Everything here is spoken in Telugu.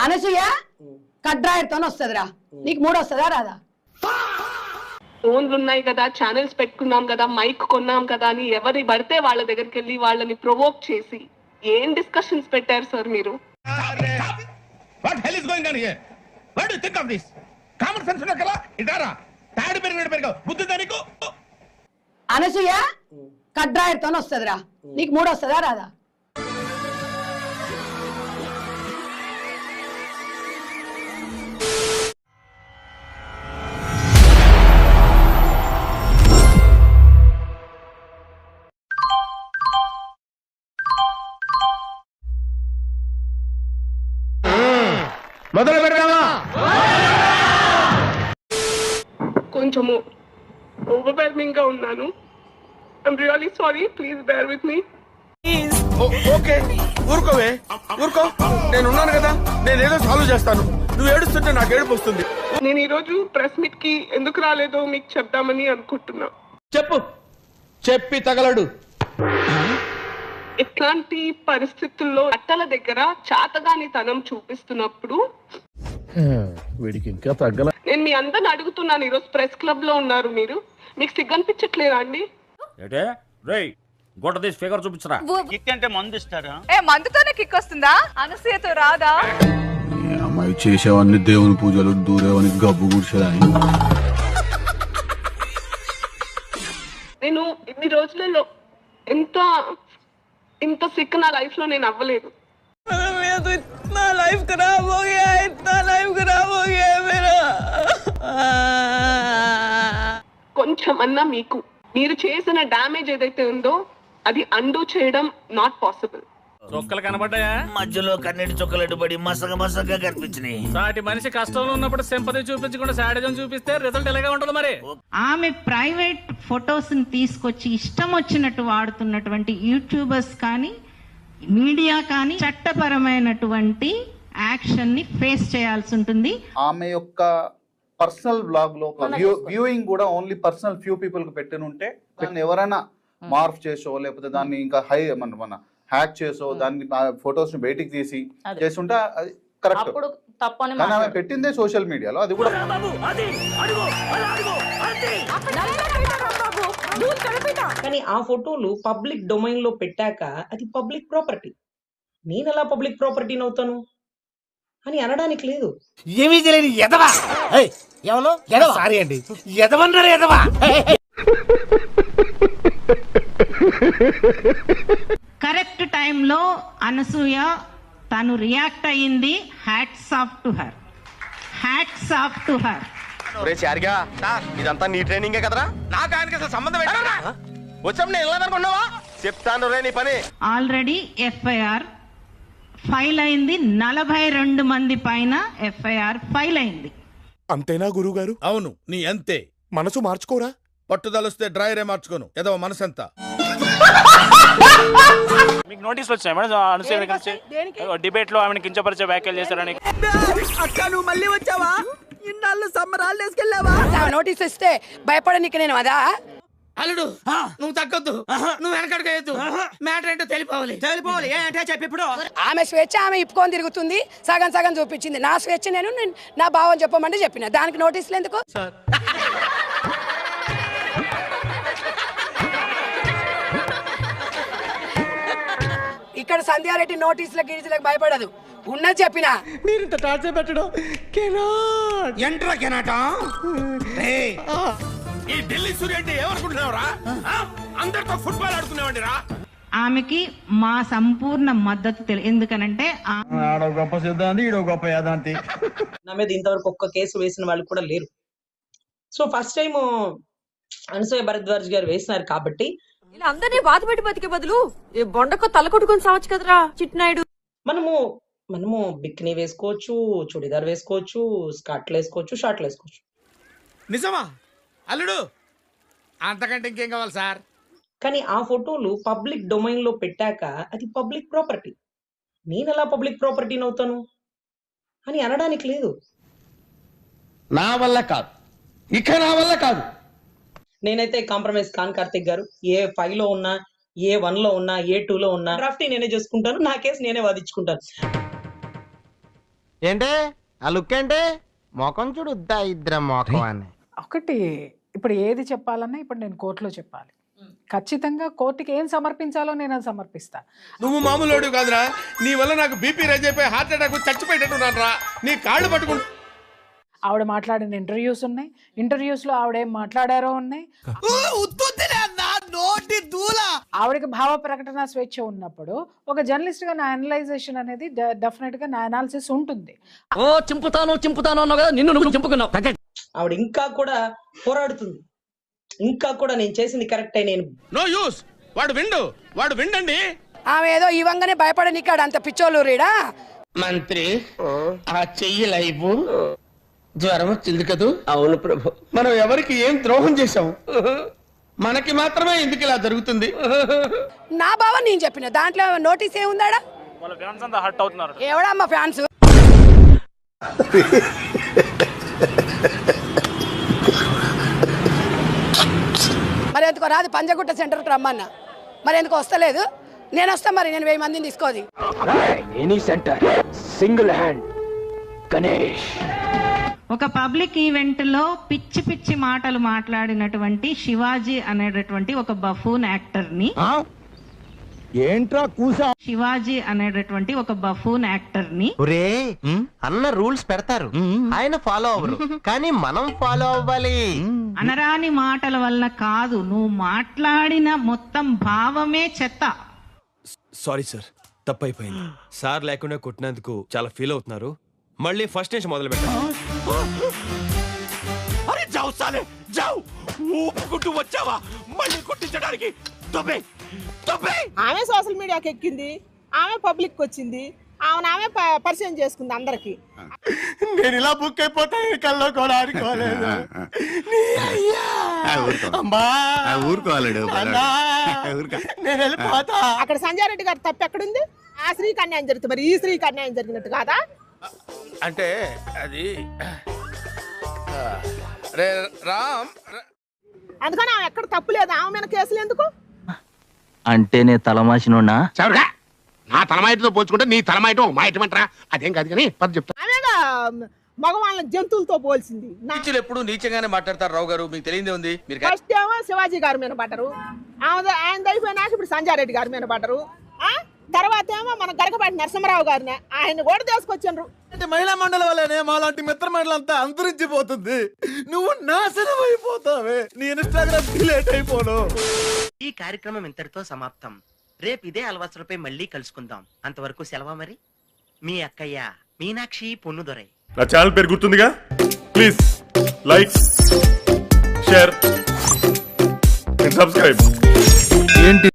అనసూయ కడ్రాయర్తో వస్తుందిరా, నీకు 3 వస్తుందా రాదా? ఫోన్లు ఉన్నాయి కదా, ఛానల్స్ పెట్టుకున్నాం కదా, మైక్ కొన్నాం కదా అని ఎవరి పడితే వాళ్ళ దగ్గరికి వెళ్ళి వాళ్ళని ప్రొవోక్ చేసి ఏం డిస్కషన్స్ పెట్టారు సార్ మీరు? What hell is going on here? What do you think of this? Common sense ఉన్న కదా ఇటారా తాడి పెరిగిన బుద్ధి దానికి. అనసూయ కడ్రాయర్తో వస్తుందిరా, నీకు 3 వస్తుందా రాదా? మొదలు పెడదామా? కొంచెము ఓవర్వెల్మింగ్ గా ఉన్నాను. I'm really sorry, please bear with me. Okay ఊరుకోవే, ఊరుకో, నేను ఉన్నాను కదా, నేను ఏదో సాల్వ్ చేస్తాను. నువ్వు ఏడుస్తుంటే నాకు ఏడుపు వస్తుంది. నేను ఈ రోజు ప్రెస్ మీట్ కి ఎందుకు రాలేదో మీకు చెప్దామని అనుకుంటున్నా. చెప్పు, చెప్పి తగలడు. ఇట్లాంటి పరిస్థితుల్లో అట్టల దగ్గర చాతగాని తనం చూపిస్తున్నప్పుడు వీడికి ఇంకా తగ్గల. నేను మీ అందరిని అడుగుతున్నాను, ఈరోజు ప్రెస్ క్లబ్ లో ఉన్నారు మీరు, మీకు సిగ్గనిపించట్లేదా అండి? గొడ్డ తీసి ఫిగర్ చూపించరా. కిక్ అంటే మందు ఇస్తారా? మందుతోనే కిక్ వస్తుందా? అనసూయతో రాదా? అమ్మాయి చేసేవన్నీ దేవుని పూజలు, దూరేవని గబ్బు కూర్చోదని. నేను ఇన్ని రోజులలో ఇంత సిక్ నా లైఫ్ లో నేను అవ్వలేదు. కొంచెమన్నా మీరు చేసిన డ్యామేజ్ ఏదైతే ఉందో అది అండూ చేయడం నాట్ పాసిబుల్. చొక్కలు కనబడ్డాయా? మధ్యలో కన్నీటి చొక్కలు అడ్డుపడి మసగగా కనిపించినాయి. సాటి మనిషి కష్టంలో ఉన్నప్పుడు సింపతి చూపించకుండా సాడిజం చూపిస్తే రిజల్ట్ ఎలాగా ఉంటుంది మరి? ఆమె ప్రైవేట్ ఫొటోస్ ని తీసుకొచ్చి ఇష్టం వచ్చినట్టు వాడుతున్నటువంటి యూట్యూబర్స్ కానీ మీడియా కానీ చట్టపరమైనటువంటి యాక్షన్ ని ఫేస్ చేయాల్సి ఉంటుంది. ఆమె యొక్క పర్సనల్ బ్లాగ్ లో వ్యూయింగ్ కూడా ఓన్లీ పర్సనల్ ఫ్యూ పీపుల్ కి పెట్టినుంటే ఎవరైనా మార్ఫ్ చేసో లేకపోతే దాన్ని ఇంకా హై మన హ్యాక్ చేసో దాన్ని ఫొటోస్ ని బయటికి తీసి చేస్తుంటే అది కరెక్ట్. కానీ ఆమె పెట్టిందే సోషల్ మీడియాలో, అది కూడా కానీ ఆ ఫోటోలు పబ్లిక్ డొమైన్ లో పెట్టాక అది పబ్లిక్ ప్రాపర్టీ. నేను ఎలా పబ్లిక్ ప్రాపర్టీని అవుతాను అని అనడానికి లేదు. ఏమీ తెలియని ఎదవా, ఎవరో ఎదవా, సారీ అండి, ఎదవన్నారు ఎదవా. కరెక్ట్ టైంలో అనసూయ తను రియాక్ట్ అయ్యింది. Hats off to her, hats off to her. ఇదంతా నీ ట్రైనింగే కదరా? నాకు ఆయనకి అసలు సంబంధం వచ్చాం, నేను వెళ్ళాలనుకున్నావా? చెప్తాను రే నీ పని. ఆల్రెడీ ఎఫ్ఐఆర్ ఫైల్ అయింది. 42 మంది పైన ఎఫ్ఐఆర్ ఫైల్ అయింది. అంతేనా గురువు గారు? అవును, నీ అంతే. మనసు మార్చుకోరా? పట్టుదలొస్తే డ్రైరే మార్చుకోను, ఏదో మనసు అంతా. మీకు నోటీసులు వచ్చాయి మేడం? అనసూయ డిబేట్ లో ఆమెను కించపరిచే వ్యాఖ్యలు చేశారని. అక్క నువ్వు మళ్ళీ వచ్చావా? ఇన్నాళ్ళు సమ్మర్ హాలిడేస్ కి వెళ్ళావా? నోటీస్ ఇస్తే భయపడనికి నేను అదా? అల్లుడు నువ్వు తగ్గొద్దు, నువ్వు వెనకడుగు, మ్యాటర్ ఏంటో తెలిపోవాలి. ఏంటో చెప్పి ఇప్పుడు. ఆమె స్వేచ్ఛ ఆమె ఇప్పుకొని తిరుగుతుంది, సగం సగం చూపించింది. నా స్వేచ్ఛ నేను నా భావం చెప్పమంటే చెప్పిన, దానికి నోటీసులు ఎందుకు? ఇక్కడ సంధ్యారెడ్డి నోటీసుల గిరిజలకు భయపడదు, ఉన్నది చెప్పిన. మీరు ఇంత టార్చర్ పెట్టడం ఎంట్రా కెనాట. ఈ ఢిల్లీ సూర్య అంటే ఏమనుకుంటున్నావురా? అందరితో ఫుట్బాల్ ఆడుకునేవాడి రా. ఆమెకి మా సంపూర్ణ మద్దతు ఎందుకనంటే గొప్ప సిద్ధాంతి, ఈడో గొప్ప యాదాంతి. నా మీద ఇంతవరకు ఒక్క కేసు వేసిన వాళ్ళు కూడా లేరు. So first time Anasuya Bharadwaj గారు వేసినారు కాబట్టి ఇలా అందరినీ బాధ పెట్టి బతికే బదులు ఈ బొండకు తల కొట్టుకొని సావచ్చు కదరా చిట్నాయుడు. మనము బిక్ని వేసుకోవచ్చు, చుడిదార్ వేసుకోవచ్చు, స్కర్ట్లు వేసుకోవచ్చు, షార్ట్లు వేసుకోవచ్చు. నిజమా అల్లుడు? అంతకంటే ఇంకేం కావాలి సార్? కానీ ఆ ఫోటోలు పబ్లిక్ డొమైన్ లో పెట్టాక అది పబ్లిక్ ప్రాపర్టీ. నేను ఎలా పబ్లిక్ ప్రాపర్టీని అవుతాను అని అనడానికి లేదు. నా వల్ల కాదు, ఇక నా వల్ల కాదు. నేనైతే కాంప్రమైజ్ కాన్ కార్తిక్ గారు. ఏ 5 లో ఉన్నా, ఏ 1 లో ఉన్నా, ఏ 2 లో ఉన్నా డ్రాఫ్ట్ నేనే చేసుకుంటాను, నా కేసు నేనే వాదించుకుంటాను. ఏంటి ఆ లుక్ ఏంటి మొఖం చూడుద్దా ఇద్దరు మొఖం అని. ఒకటి ఇప్పుడు ఏది చెప్పాలన్నా ఇప్పుడు నేను కోర్టులో చెప్పాలి. ఖచ్చితంగా కోర్టుకి ఏం సమర్పించాలో నేను అది సమర్పిస్తా. నువ్వు మామూలు కాదురా, నీ వల్ల నాకు బీపీ రైజ్ అయిపోయి హార్ట్ అటాక్ చచ్చిపోయేటట్టున్నాను రా. నీ కాళ్ళు పట్టుకుంటా. ఆవిడ మాట్లాడిన ఇంటర్వ్యూస్ ఉన్నాయి, ఇంటర్వ్యూస్లో ఆవిడ ఏం మాట్లాడారో ఉన్నాయి. ఆవిడకి భావ ప్రకటన స్వేచ్ఛ ఉన్నప్పుడు ఒక జర్నలిస్ట్ గా నా అనలైజేషన్ అనేది డెఫినెట్ గా నా అనాలిసిస్ ఉంటుంది. ఓ చింపుతాను అన్నావు కదా, నిన్ను నువ్వు చింపుకున్నావు. ఆవిడ ఇంకా కూడా పోరాడుతుంది, ఇంకా కూడా నేను చేసింది కరెక్టే. నేను నో యూస్, వాడు విండండి. ఆమె ఏదో ఇవంగానే భయపడనికాడు అంత పిచ్చోళ్ళు రీడా. మంత్రి ఆ చెయ్యి లైఫ్ జ్వరం వచ్చింది కదూ. అవును ప్రభు, మనం ఎవరికి ఏం ద్రోహం చేశాము, మనకి మాత్రమే ఎందుకు ఇలా జరుగుతుంది. నా బావ నేను చెప్పిన దాంట్లో నోటీస్ ఏముందాడా? వాళ్ళ ఫ్యాన్స్ అంతా హర్ట్ అవుతున్నారు. ఎవడా మా ఫ్యాన్స్? మరి ఎందుకో రాదు పంజగుట్ట సెంటర్కి రమ్మన్నా, మరి ఎందుకు వస్తలేదు? నేను వస్తా, మరి నేను 1000 మందిని తీసుకోది. Any center single hand Ganesh. ఒక పబ్లిక్ ఈవెంట్ లో పిచ్చి పిచ్చి మాటలు మాట్లాడినటువంటి శివాజీ అనేటటువంటి ఒక బఫూన్ యాక్టర్ ని శివాజీ అనేటటువంటి ఒక బఫూన్ యాక్టర్ ని అన్న రూల్స్ పెడతారు, ఆయన ఫాలో అవ్వరు, కానీ మనం ఫాలో అవ్వాలి. అనరాని మాటల వల్ల కాదు, నువ్వు మాట్లాడిన మొత్తం భావమే చెత్త. సారీ సార్, తప్పైపోయింది సార్. లేకుండా కొట్టినందుకు చాలా ఫీల్ అవుతున్నారు. మళ్ళీ ఫస్ట్ నుంచి మొదలు పెట్టాను. అరే జావు సాలే జావు, ఊపుకుంటూ వచ్చావా మళ్ళీ కొట్టించడానికి? ఆమె సోషల్ మీడియాకి ఎక్కింది, ఆమె పబ్లిక్ వచ్చింది, ఆమె పరిచయం చేసుకుంది అందరికి. నేను ఇలా బుక్ అయిపోతాను కల్లో కూడా ఆడుకోలేదు. నేను వెళ్ళిపోతా. అక్కడ సంజయ్ రెడ్డి గారు తప్పు ఎక్కడుంది? ఆ స్త్రీకి అన్యాయం జరుగుతుంది, మరి ఈ స్త్రీకి అన్యాయం జరిగినట్టు కాదా? అంటే అది రామ్, అందుకని ఆమె ఎక్కడ తప్పు లేదు, ఆమె మీద కేసులు ఎందుకు? అంటే నే తలమాసినోడా? నా తలమాయటతో పోల్చుకుంటే నీ తలమాయటం ఒక మాయటమంటారా? అదేం కాదు కానీ పది చెప్తా. ఆమెగా మగవాళ్ళని జంతువులతో పోల్చింది. ఎప్పుడు నీచంగానే మాట్లాడతారు రావు గారు, మీకు తెలియదే ఉంది. మీరు ఫస్ట్ ఏమో శివాజీ గారి మీద పడ్డరు, ఆయన అయిపోయినాక ఇప్పుడు సంజయ్ రెడ్డి గారి మీద పడ్డరు. తర్వాత ఏమో మన గరకపాటి నరసింహరావు గారిని ఆయన కూడా తీసుకొచ్చిండ్రు. మహిళా మండలి వల్లనే మాలాంటి మిత్ర మండలంతా అంతరించిపోతుంది. నువ్వు నాశనం అయిపోతావే, నీ ఇన్స్టాగ్రామ్ డిలీట్ అయిపోను. ఈ కార్యక్రమం ఇంతటితో సమాప్తం. రేపు ఇదే అలవాసులపై మళ్ళీ కలుసుకుందాం. అంతవరకు సెలవు. మరి మీ అక్కయ్య మీనాక్షి పొన్నుదొరై. నా ఛానల్ పేరు గుర్తుందిగా, ప్లీజ్ లైక్, షేర్, సబ్స్క్రైబ్. ఏంటి